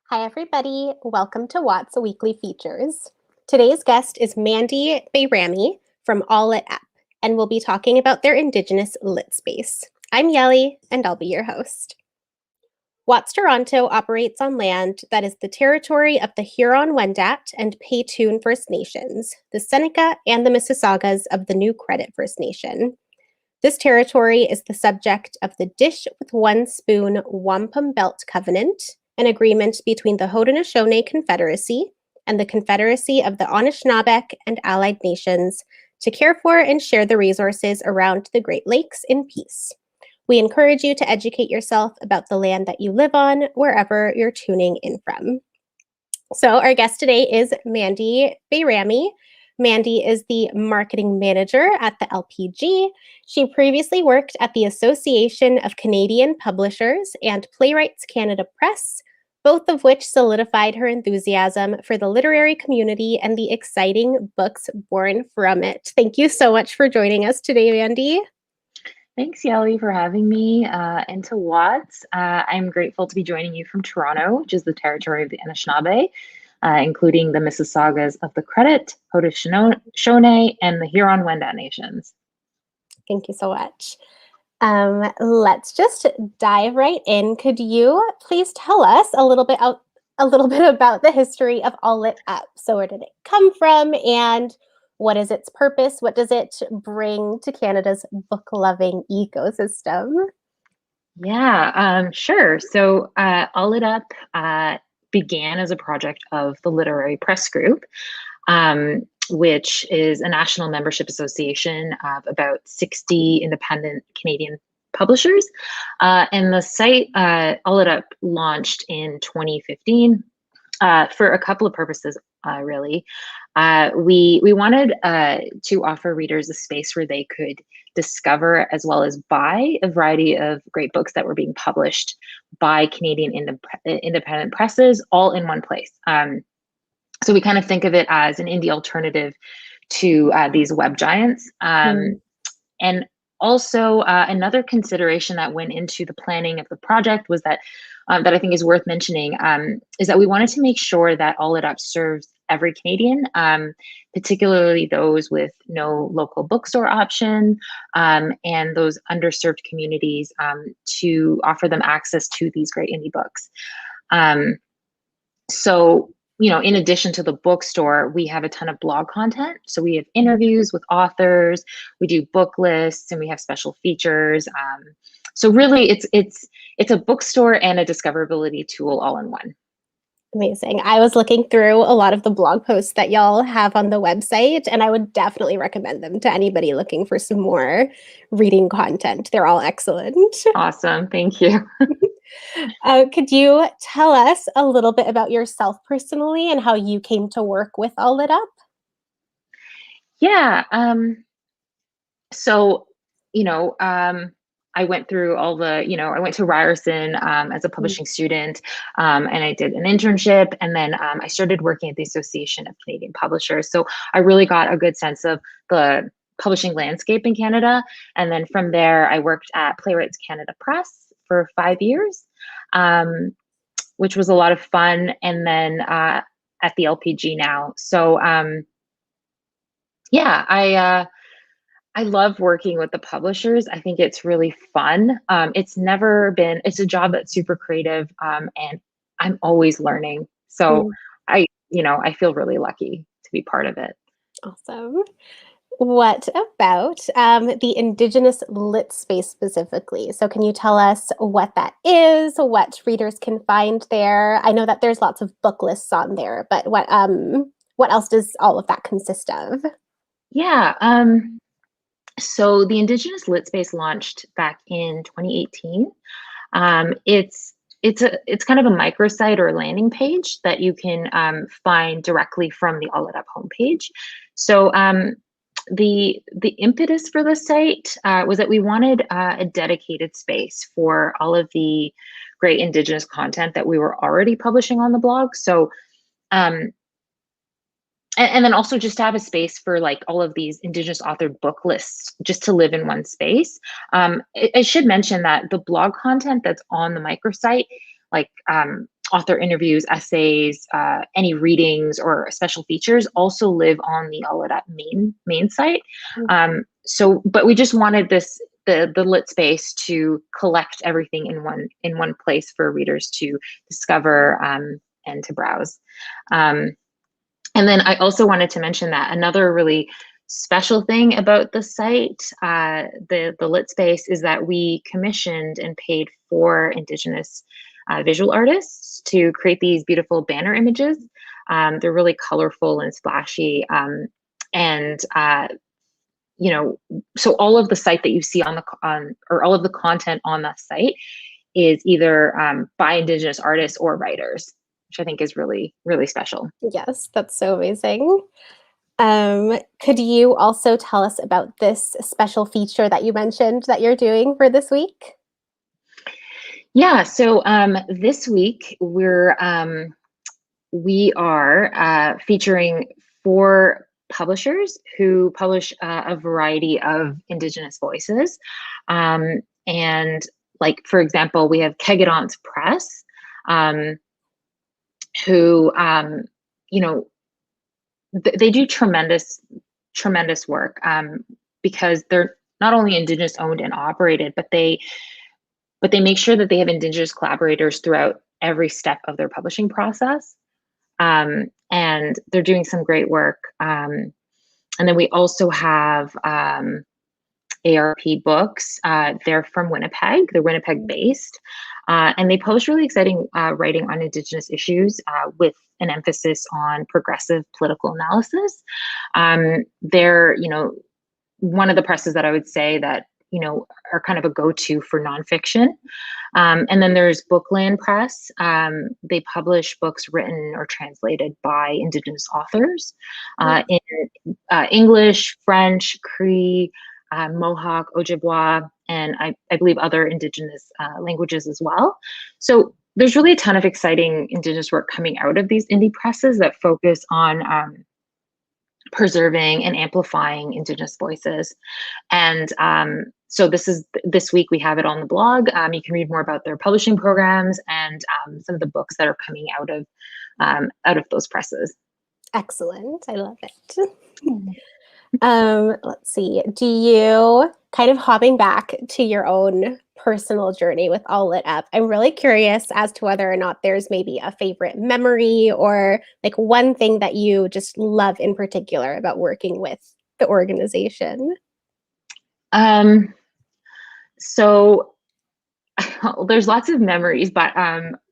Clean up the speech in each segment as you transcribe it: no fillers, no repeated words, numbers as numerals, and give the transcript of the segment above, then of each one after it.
Hi, everybody. Welcome to WOTS Weekly Features. Today's guest is Mandy Bayrami from All Lit App, and we'll be talking about their Indigenous LitSpace. I'm Yelly, and I'll be your host. WOTS Toronto operates on land that is the territory of the Huron-Wendat and Paytune First Nations, the Seneca, and the Mississaugas of the New Credit First Nation. This territory is the subject of the Dish with One Spoon Wampum Belt Covenant, an agreement between the Haudenosaunee Confederacy and the Confederacy of the Anishinaabe and Allied Nations to care for and share the resources around the Great Lakes in peace. We encourage you to educate yourself about the land that you live on, wherever you're tuning in from. So our guest today is Mandy Bayrami. Mandy is the marketing manager at the LPG. She previously worked at the Association of Canadian Publishers and Playwrights Canada Press, both of which solidified her enthusiasm for the literary community and the exciting books born from it. Thank you so much for joining us today, Mandy. Thanks, Yelly, for having me and to WOTS. I'm grateful to be joining you from Toronto, which is the territory of the Anishinaabe, including the Mississaugas of the Credit, Haudenosaunee, and the Huron-Wendat nations. Thank you so much. Let's just dive right in. Could you please tell us a little bit about the history of All Lit App? So where did it come from, and what is its purpose? What does it bring to Canada's book-loving ecosystem? Yeah, sure. So All Lit Up began as a project of the Literary Press Group, which is a national membership association of about 60 independent Canadian publishers. And the site, All Lit Up, launched in 2015 for a couple of purposes, really. We wanted to offer readers a space where they could discover as well as buy a variety of great books that were being published by Canadian independent presses all in one place. So we kind of think of it as an indie alternative to these web giants. And also another consideration that went into the planning of the project was that I think is worth mentioning is that we wanted to make sure that All Lit Up serves every Canadian, particularly those with no local bookstore option and those underserved communities, to offer them access to these great indie books. So, you know, in addition to the bookstore, we have a ton of blog content. So we have interviews with authors, we do book lists, and we have special features. So really, it's a bookstore and a discoverability tool all in one. Amazing. I was looking through a lot of the blog posts that y'all have on the website, and I would definitely recommend them to anybody looking for some more reading content. They're all excellent. Awesome. Thank you. Could you tell us a little bit about yourself personally and how you came to work with All Lit Up? Yeah. So, I went through all the, I went to Ryerson as a publishing student, and I did an internship, and then I started working at the Association of Canadian Publishers. So I really got a good sense of the publishing landscape in Canada. And then from there, I worked at Playwrights Canada Press for 5 years, which was a lot of fun. And then at the LPG now. So yeah, I love working with the publishers. I think it's really fun. It's a job that's super creative, and I'm always learning. So I feel really lucky to be part of it. Awesome. What about the Indigenous LitSpace specifically? So can you tell us what that is, what readers can find there? I know that there's lots of book lists on there, but what else does all of that consist of? Yeah. So the Indigenous LitSpace launched back in 2018. It's kind of a microsite or landing page that you can find directly from the All Lit Up homepage. So the impetus for the site was that we wanted a dedicated space for all of the great Indigenous content that we were already publishing on the blog. So and then also just to have a space for like all of these Indigenous authored book lists just to live in one space. I should mention that the blog content that's on the microsite, like author interviews, essays, any readings or special features also live on the All It Up main site. But we just wanted the lit space to collect everything in one place for readers to discover and to browse. And then I also wanted to mention that another really special thing about the site, the lit space, is that we commissioned and paid for Indigenous visual artists to create these beautiful banner images. They're really colorful and splashy, and so all of the site that you see or all of the content on the site is either by Indigenous artists or writers, which I think is really, really special. Yes, that's so amazing. Could you also tell us about this special feature that you mentioned that you're doing for this week? Yeah, so this week we are featuring 4 publishers who publish a variety of Indigenous voices. And like, for example, we have Indigenous Press, who, they do tremendous work, because they're not only Indigenous owned and operated, but they make sure that they have Indigenous collaborators throughout every step of their publishing process. And they're doing some great work. And then we also have ARP Books. They're from Winnipeg. They're Winnipeg based. And they publish really exciting writing on Indigenous issues with an emphasis on progressive political analysis. They're, one of the presses that I would say that, are kind of a go-to for nonfiction. And then there's Bookland Press. They publish books written or translated by Indigenous authors in English, French, Cree, Mohawk, Ojibwa, and I believe other Indigenous languages as well. So there's really a ton of exciting Indigenous work coming out of these indie presses that focus on preserving and amplifying Indigenous voices. And so this week we have it on the blog. You can read more about their publishing programs and some of the books that are coming out of those presses. Excellent. I love it. Let's see. Do you, kind of hopping back to your own personal journey with All Lit Up, I'm really curious as to whether or not there's maybe a favorite memory or like one thing that you just love in particular about working with the organization. So there's lots of memories, but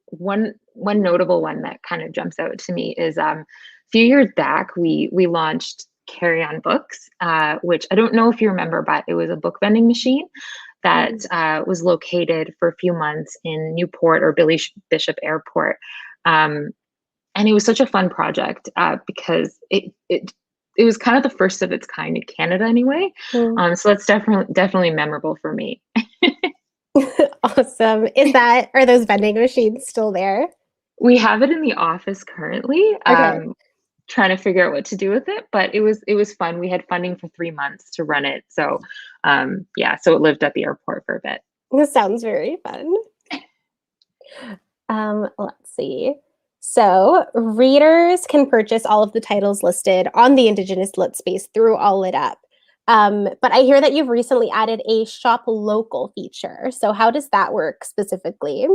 one notable one that kind of jumps out to me is a few years back we launched Carry On Books, which I don't know if you remember, but it was a book vending machine that was located for a few months in Newport or Billy Bishop Airport. And it was such a fun project because it was kind of the first of its kind in Canada anyway. So that's definitely memorable for me. Awesome. Are those vending machines still there? We have it in the office currently. Okay. Trying to figure out what to do with it, but it was fun. We had funding for 3 months to run it. So so it lived at the airport for a bit. This sounds very fun. Let's see. So readers can purchase all of the titles listed on the Indigenous LitSpace through All Lit Up. But I hear that you've recently added a shop local feature. So how does that work specifically?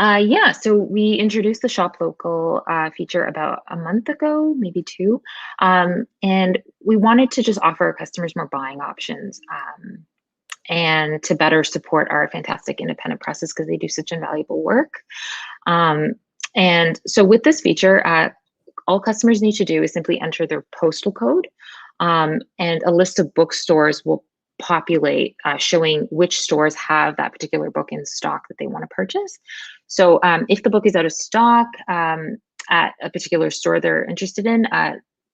So we introduced the shop local feature about a month ago, maybe 2. And we wanted to just offer our customers more buying options and to better support our fantastic independent presses because they do such invaluable work. And so with this feature, all customers need to do is simply enter their postal code, and a list of bookstores will populate showing which stores have that particular book in stock that they want to purchase. So if the book is out of stock at a particular store they're interested in,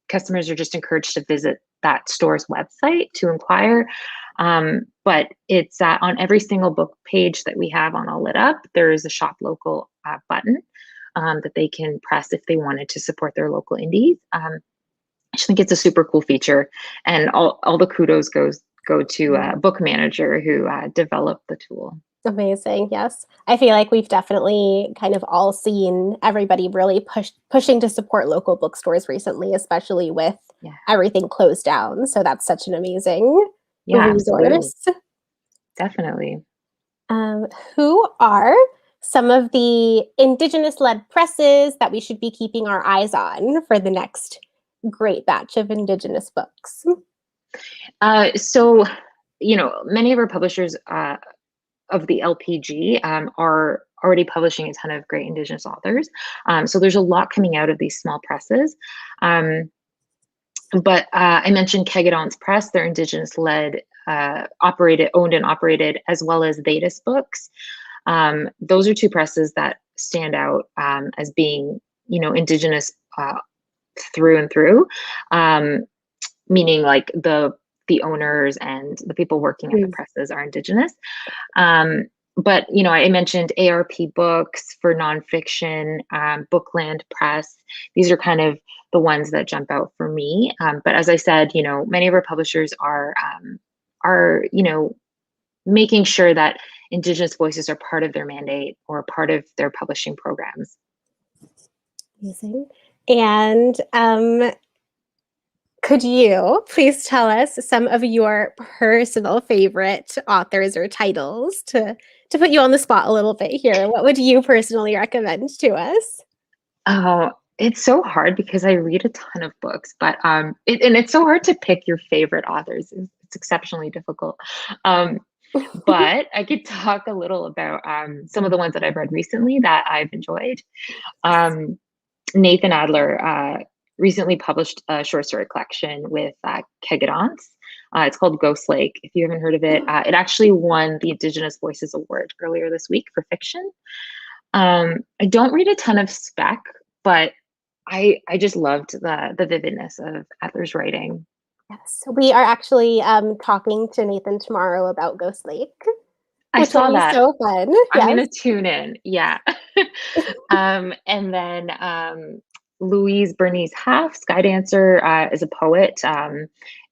customers are just encouraged to visit that store's website to inquire. But it's on every single book page that we have on All Lit Up, there is a shop local button that they can press if they wanted to support their local indies. I just think it's a super cool feature, and all the kudos go to a book manager who developed the tool. Amazing. Yes. I feel like we've definitely kind of all seen everybody really pushing to support local bookstores recently, especially with Yeah, everything closed down. So that's such an amazing yeah, absolutely, resource. definitely. Um, who are some of the Indigenous-led presses that we should be keeping our eyes on for the next great batch of Indigenous books? So, many of our publishers of the LPG are already publishing a ton of great Indigenous authors. So there's a lot coming out of these small presses. Um, but I mentioned Kegadon's Press, they're Indigenous-led, owned and operated, as well as Vedas Books. Those are two presses that stand out as being, Indigenous through and through. Um, Meaning like the owners and the people working at the Mm. presses are Indigenous. Um, but I mentioned ARP Books for nonfiction, Bookland Press. These are kind of the ones that jump out for me. But as I said, many of our publishers are making sure that Indigenous voices are part of their mandate or part of their publishing programs. Amazing. And could you please tell us some of your personal favorite authors or titles to put you on the spot a little bit here? What would you personally recommend to us? Oh, it's so hard because I read a ton of books, but and it's so hard to pick your favorite authors. It's exceptionally difficult. Um, but I could talk a little about some of the ones that I've read recently that I've enjoyed. Um, Nathan Adler recently published a short story collection with Kegadance. It's called Ghost Lake. If you haven't heard of it, it actually won the Indigenous Voices Award earlier this week for fiction. I don't read a ton of spec, but I just loved the vividness of Adler's writing. Yes, we are actually talking to Nathan tomorrow about Ghost Lake, I which will saw be that. so fun. I'm Yes. gonna tune in. Yeah. And then Louise Bernice Half, Sky Dancer, is a poet.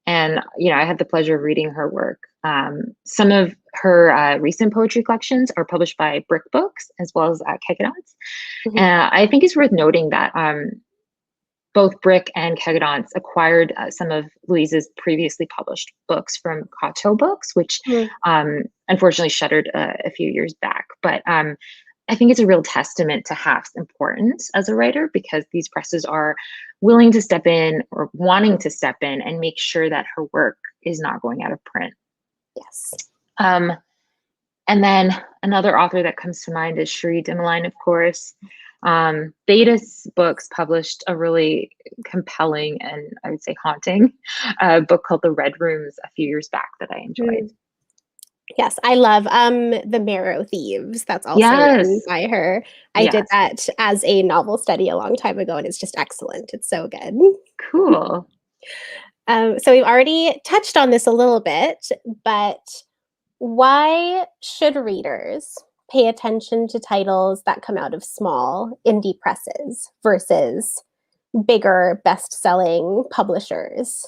And I had the pleasure of reading her work. Some of her recent poetry collections are published by Brick Books as well as Kegadance. Mhm. I think it's worth noting that both Brick and Kegadance acquired some of Louise's previously published books from Coteau Books, which Mm. unfortunately shuttered a few years back. But I think it's a real testament to Half's importance as a writer because these presses are willing to step in or wanting to step in and make sure that her work is not going out of print. Yes. Um, and then another author that comes to mind is Cherie Dimaline, of course. Vedas Books published a really compelling and I would say haunting book called The Red Rooms a few years back that I enjoyed. Mm. Yes, I love The Marrow Thieves. That's also written Yes, by her. I did yes, that as a novel study a long time ago, and it's just excellent. It's so good. cool. So we've already touched on this a little bit, but why should readers pay attention to titles that come out of small indie presses versus bigger best-selling publishers?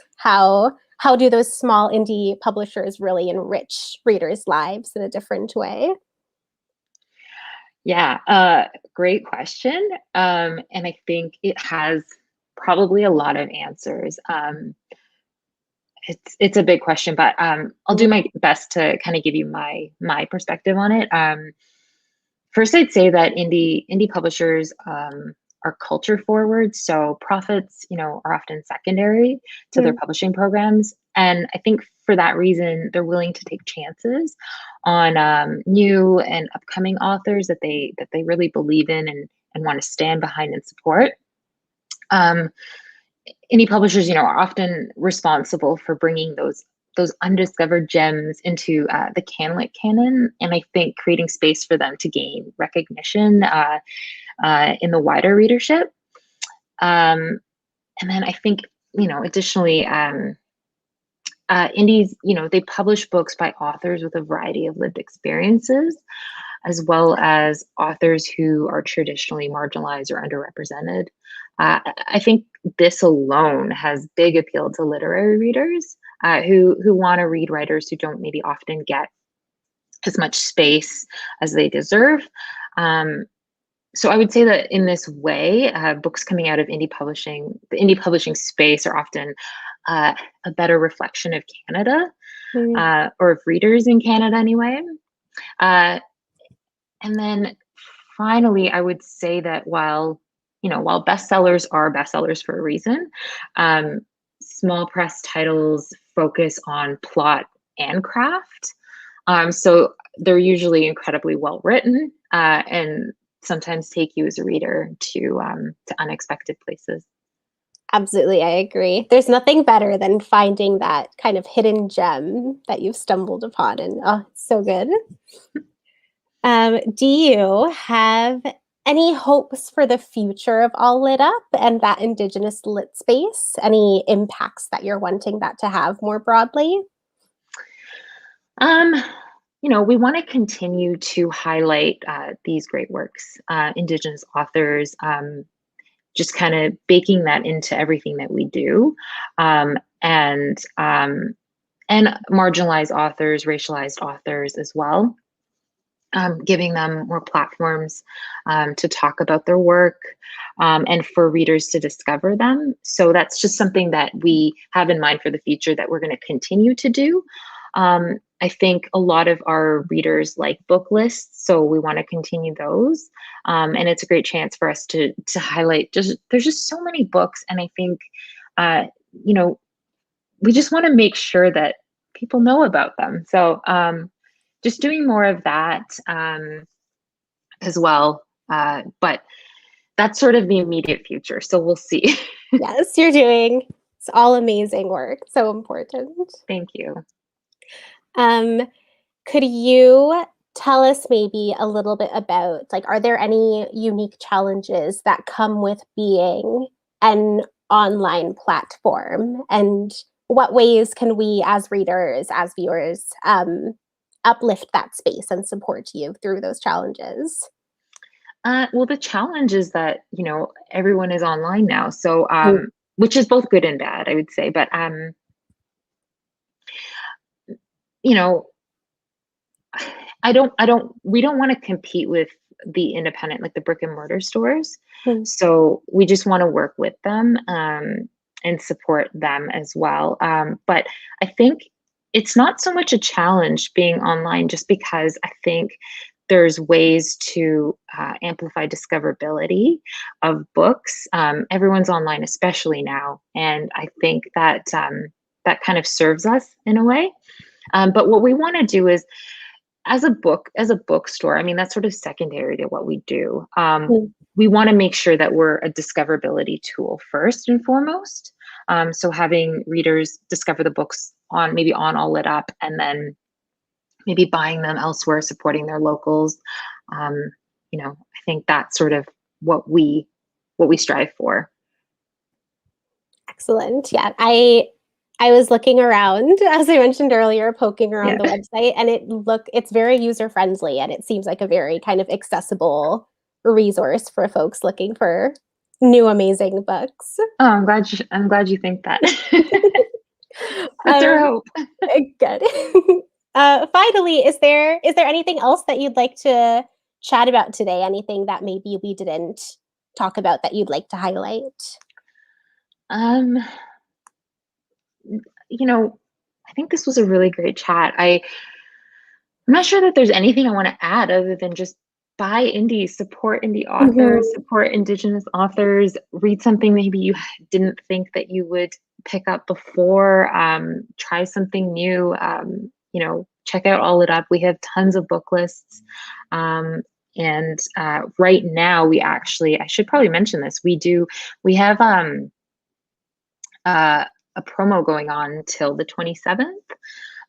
How do those small indie publishers really enrich readers' lives in a different way? Yeah, great question. And I think it has probably a lot of answers. It's a big question, but I'll do Mhm. my best to kind of give you my perspective on it. First, I'd say that indie publishers are culture forward, so profits, are often secondary to their Mm. publishing programs, and I think for that reason, they're willing to take chances on new and upcoming authors that they really believe in and want to stand behind and support. Um, Indie publishers, are often responsible for bringing those undiscovered gems into the Canlit canon, and I think creating space for them to gain recognition in the wider readership. Um, and then I think, additionally, indies, they publish books by authors with a variety of lived experiences, as well as authors who are traditionally marginalized or underrepresented. I think this alone has big appeal to literary readers who want to read writers who don't maybe often get as much space as they deserve. So I would say that in this way, books coming out of the indie publishing space are often a better reflection of Canada, Mm. or of readers in Canada anyway. Uh, and then finally, I would say that while bestsellers are bestsellers for a reason, um, small press titles focus on plot and craft. So they're usually incredibly well written, and sometimes take you as a reader to unexpected places. Absolutely, I agree. There's nothing better than finding that kind of hidden gem that you've stumbled upon, and oh, it's so good. Do you have any hopes for the future of All Lit Up and that Indigenous lit space? Any impacts that you're wanting that to have more broadly? Um, we want to continue to highlight these great works, Indigenous authors, just kind of baking that into everything that we do, and marginalized authors, racialized authors as well. Giving them more platforms to talk about their work, and for readers to discover them. So that's just something that we have in mind for the future that we're going to continue to do. I think a lot of our readers like book lists, so we want to continue those. And it's a great chance for us to highlight. There's just so many books, and I think uh, you know we just want to make sure that people know about them. So just doing more of that as well. But that's sort of the immediate future. So we'll see. Yes, you're doing. It's all amazing work. So important. Thank you. Um, could you tell us maybe a little bit about, like, are there any unique challenges that come with being an online platform? And what ways can we, as readers, as viewers, uplift that space and support you through those challenges? Well, the challenge is that everyone is online now, so Mm. which is both good and bad, I would say. But you know, we don't want to compete with the independent, like the brick and mortar stores. Mm. So we just want to work with them, and support them as well. But I think it's not so much a challenge being online, just because I think there's ways to amplify discoverability of books. Everyone's online, especially now, and I think that that kind of serves us in a way. But what we want to do is, as a bookstore, I mean, that's sort of secondary to what we do. Mm. We want to make sure that we're a discoverability tool first and foremost. So having readers discover the books maybe on All Lit Up, and then maybe buying them elsewhere, supporting their locals. I think that's sort of what we strive for. Excellent. Yeah, I was looking around, as I mentioned earlier, poking around Yeah. the website, and it's very user friendly, and it seems like a very kind of accessible resource for folks looking for new amazing books. Oh, I'm glad you think that. That's our Um, hope. good. Finally, is there anything else that you'd like to chat about today? Anything that maybe we didn't talk about that you'd like to highlight? Um, I think this was a really great chat. I'm not sure that there's anything I want to add other than just buy indie, support indie authors, Mhm. support Indigenous authors, read something maybe you didn't think that you would pick up before, try something new, check out All It Up. We have tons of book lists. And right now I should probably mention this. We have a promo going on till the 27th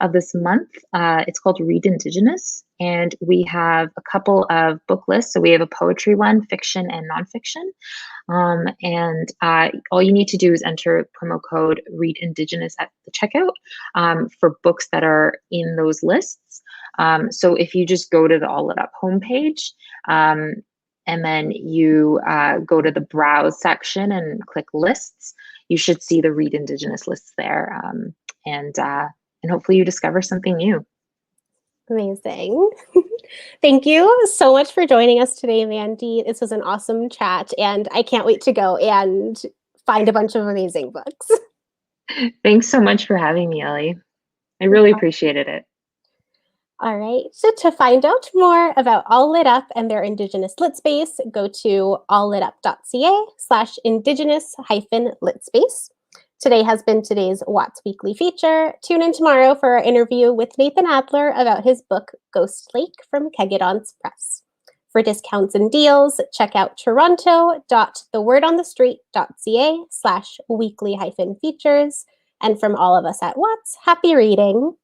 of this month. It's called Read Indigenous, and we have a couple of book lists. So we have a poetry one, fiction and nonfiction. And all you need to do is enter promo code Read Indigenous at the checkout, for books that are in those lists. So if you just go to the All It Up homepage, and then you go to the browse section and click lists, you should see the Read Indigenous lists there. And hopefully you discover something new. Amazing. Thank you so much for joining us today, Mandy. This was an awesome chat, and I can't wait to go and find a bunch of amazing books. Thanks so much for having me, Ellie. I really appreciated it. All right, so to find out more about All Lit Up and their Indigenous LitSpace, go to alllitup.ca/Indigenous-LitSpace. Today has been today's WOTS Weekly Feature. Tune in tomorrow for our interview with Nathan Adler about his book, Ghost Lake from WOTS Press. For discounts and deals, check out toronto.thewordonthestreet.ca/weekly-features. And from all of us at WOTS, happy reading.